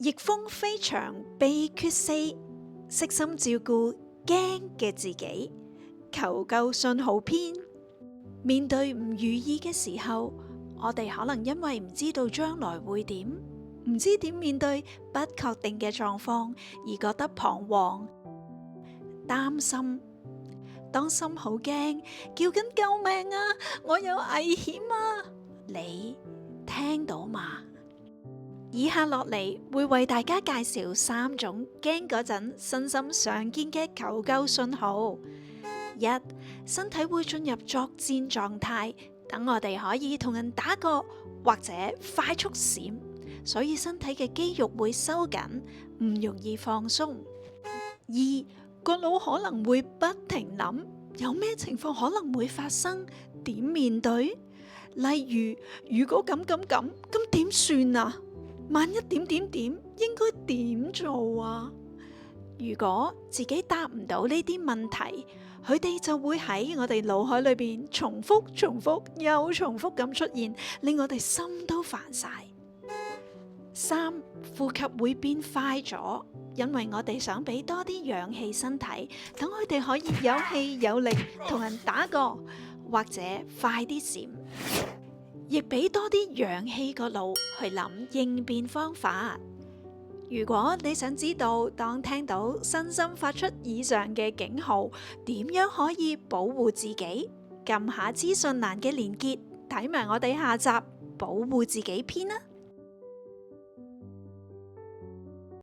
逆風飛翔秘訣4，悉心照顧驚嘅自己。求救信號篇。面對唔如意嘅時候，我哋可能因為唔知道將來會點，唔知點面對不確定嘅狀況而覺得彷徨、擔心。當心好驚，叫緊救命啊！我有危險啊！你聽到嗎？以下落嚟會為大家介紹3種驚嗰陣身心常見嘅求救信號。1. 身體會進入作戰狀態，等我哋可以同人打過或者快速閃，所以身體嘅肌肉會收緊，唔容易放鬆。2. 個腦可能會不停諗，有咩情況可能會發生，點面對？例如，如果咁點算啊？萬一點，應該點做啊？如果自己答唔到呢啲問題，佢哋就會喺我哋腦海裏邊重複又重複咁出現，令我哋心都煩晒。3. 呼吸會變快咗，因為我哋想俾多啲氧氣身體，等佢哋可以有氣有力同人打過，或者快啲閃，亦俾多啲氧氣個腦去諗應變方法。如果你想知道當聽到身心發出以上嘅警號，點樣可以保護自己，撳下資訊欄嘅連結，睇埋我哋下集保護自己篇啦。